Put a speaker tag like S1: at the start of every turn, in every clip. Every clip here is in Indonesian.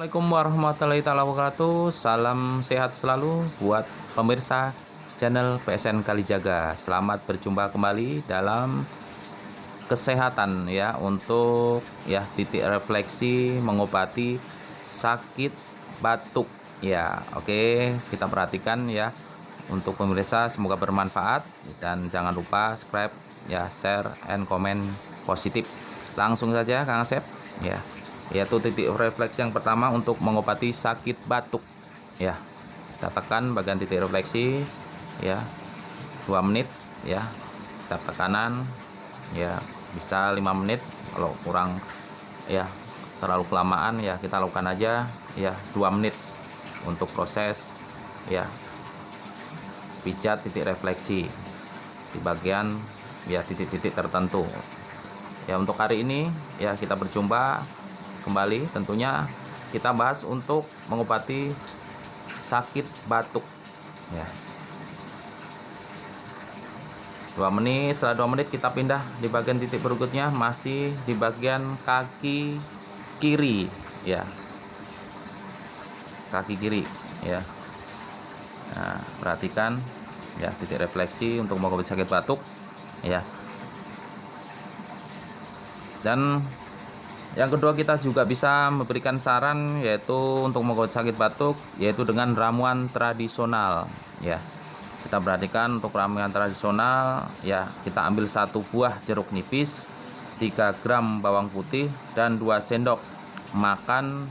S1: Assalamualaikum warahmatullahi wabarakatuh. Salam sehat selalu buat pemirsa channel PSN Kalijaga. Selamat berjumpa kembali dalam kesehatan ya, untuk ya titik refleksi mengobati sakit batuk ya. Oke, kita perhatikan ya untuk pemirsa, semoga bermanfaat dan jangan lupa subscribe ya, share and comment positif. Langsung saja Kang Asep ya, yaitu titik refleksi yang pertama untuk mengobati sakit batuk ya. Kita tekan bagian titik refleksi ya, 2 menit ya, setiap tekanan ya, bisa 5 menit. Kalau kurang ya, terlalu kelamaan ya, kita lakukan aja ya 2 menit untuk proses ya pijat titik refleksi di bagian ya titik-titik tertentu ya. Untuk hari ini ya kita berjumpa kembali, tentunya kita bahas untuk mengobati sakit batuk ya. 2 menit, setelah 2 menit kita pindah di bagian titik berikutnya, masih di bagian kaki kiri ya, kaki kiri ya. Nah, perhatikan ya titik refleksi untuk mengobati sakit batuk ya. Dan yang kedua, kita juga bisa memberikan saran yaitu untuk mengobati sakit batuk yaitu dengan ramuan tradisional ya. Kita perhatikan untuk ramuan tradisional ya, kita ambil 1 buah jeruk nipis, 3 gram bawang putih, dan 2 sendok makan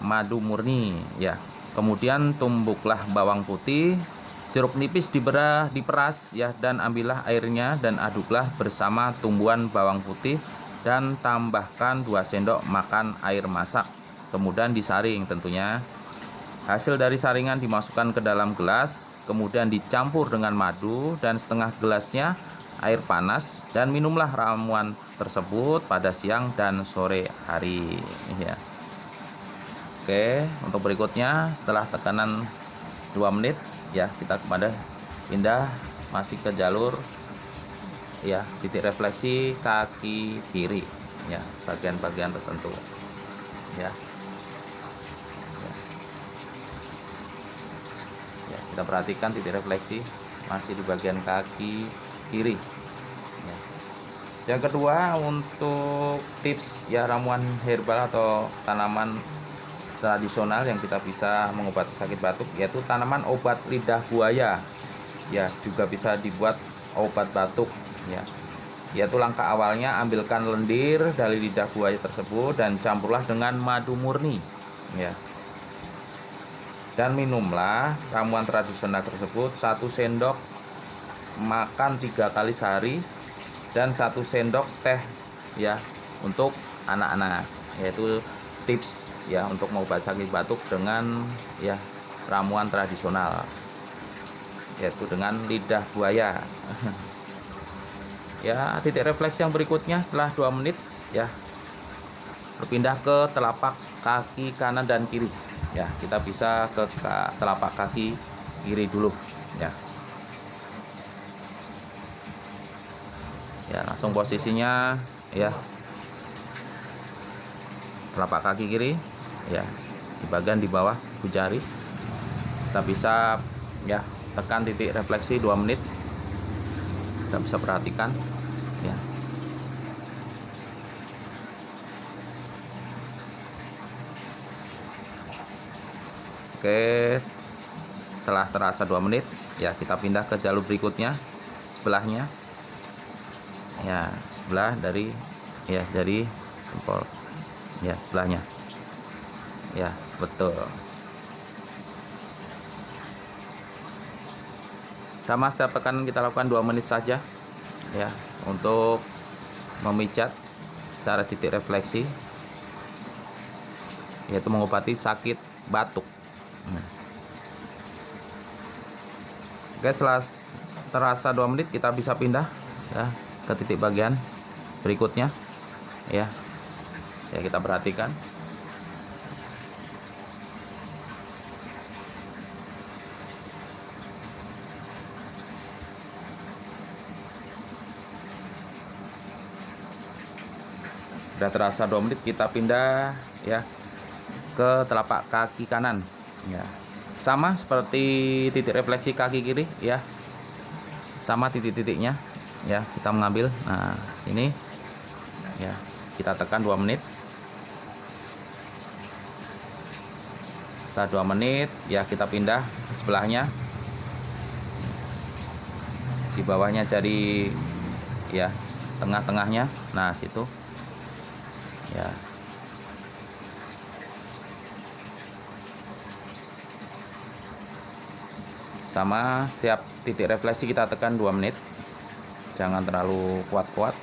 S1: madu murni ya. Kemudian tumbuklah bawang putih, jeruk nipis diperas ya, dan ambillah airnya dan aduklah bersama tumbuhan bawang putih dan tambahkan 2 sendok makan air masak. Kemudian disaring tentunya. Hasil dari saringan dimasukkan ke dalam gelas, kemudian dicampur dengan madu dan setengah gelasnya air panas, dan minumlah ramuan tersebut pada siang dan sore hari ya. Oke, untuk berikutnya setelah tekanan 2 menit ya, kita pindah masih ke jalur ya titik refleksi kaki kiri ya, bagian-bagian tertentu ya. Ya, kita perhatikan titik refleksi masih di bagian kaki kiri ya. Yang kedua, untuk tips ya ramuan herbal atau tanaman tradisional yang kita bisa mengobati sakit batuk, yaitu tanaman obat lidah buaya ya, juga bisa dibuat obat batuk ya. Yaitu langkah awalnya, ambilkan lendir dari lidah buaya tersebut dan campurlah dengan madu murni ya, dan minumlah ramuan tradisional tersebut 1 sendok makan 3 kali sehari, dan 1 sendok teh ya untuk anak-anak. Yaitu tips ya untuk mengobati sakit batuk dengan ya ramuan tradisional, yaitu dengan lidah buaya. Ya, titik refleksi yang berikutnya setelah 2 menit ya, berpindah ke telapak kaki kanan dan kiri ya. Kita bisa ke telapak kaki kiri dulu ya. Ya, langsung posisinya ya, telapak kaki kiri ya, di bagian di bawah jari. Kita bisa ya tekan titik refleksi 2 menit. Kita bisa perhatikan ya. Oke, setelah terasa 2 menit ya, kita pindah ke jalur berikutnya, sebelahnya ya, sebelah dari ya jari jempol ya, sebelahnya ya, betul. Sama, setiap tekanan kita lakukan 2 menit saja ya, untuk memijat secara titik refleksi yaitu mengobati sakit batuk. Oke, setelah terasa 2 menit kita bisa pindah ya ke titik bagian berikutnya ya. Ya, kita perhatikan sudah terasa 2 menit, kita pindah ya ke telapak kaki kanan ya. Sama seperti titik refleksi kaki kiri ya, sama titik-titiknya ya, kita mengambil. Nah ini ya, kita tekan 2 menit. Setelah 2 menit ya, kita pindah ke sebelahnya, di bawahnya jadi ya, tengah-tengahnya. Nah situ ya. Sama, setiap titik refleksi kita tekan 2 menit, jangan terlalu kuat-kuat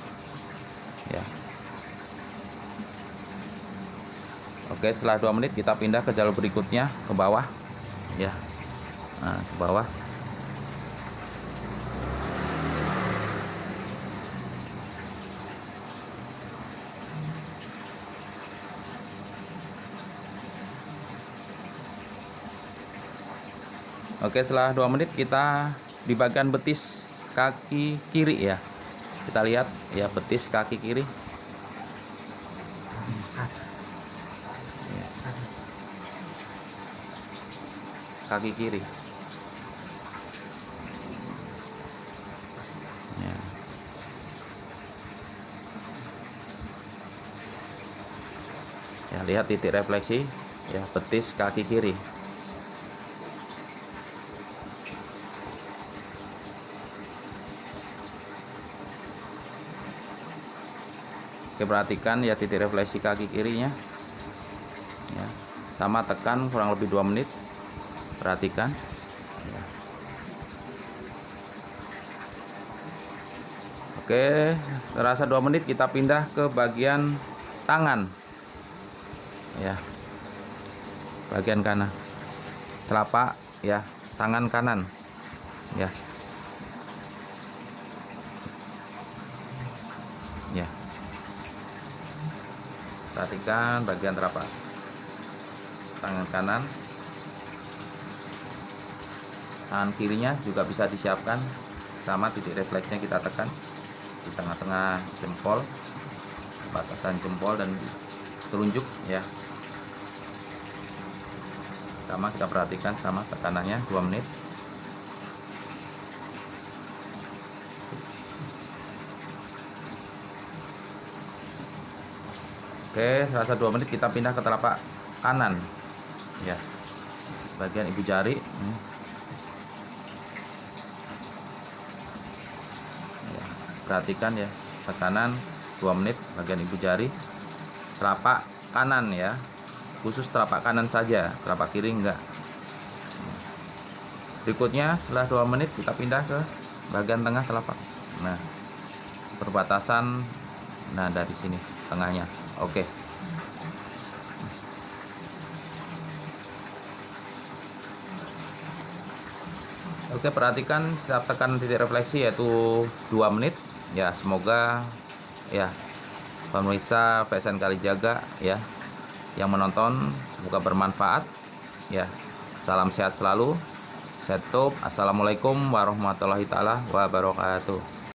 S1: ya. Oke, setelah 2 menit kita pindah ke jalur berikutnya, ke bawah ya. Nah ke bawah. Oke, setelah 2 menit kita di bagian betis kaki kiri ya. Kita lihat ya, betis kaki kiri. Kaki kiri. Ya. Ya, lihat titik refleksi ya, betis kaki kiri. Oke, perhatikan ya titik refleksi kaki kirinya ya. Sama, tekan kurang lebih 2 menit. Perhatikan ya. Oke, terasa 2 menit, kita pindah ke bagian tangan ya, bagian kanan telapak ya, tangan kanan ya. Ya, perhatikan bagian telapak tangan kanan. Tangan kirinya juga bisa disiapkan, sama titik refleksnya kita tekan di tengah-tengah jempol, batasan jempol dan telunjuk ya. Sama, kita perhatikan, sama tekanannya 2 menit. Oke, selasa 2 menit kita pindah ke telapak kanan ya, bagian ibu jari ya. Perhatikan ya, tekanan 2 menit bagian ibu jari, telapak kanan ya, khusus telapak kanan saja, telapak kiri enggak. Berikutnya setelah 2 menit kita pindah ke bagian tengah telapak. Nah, perbatasan, nah dari sini tengahnya. Oke. Oke, perhatikan setiap tekan titik refleksi yaitu 2 menit ya. Semoga ya pemirsa PSN Kalijaga ya yang menonton, semoga bermanfaat ya. Salam sehat selalu. Assalamualaikum warahmatullahi taala wabarakatuh.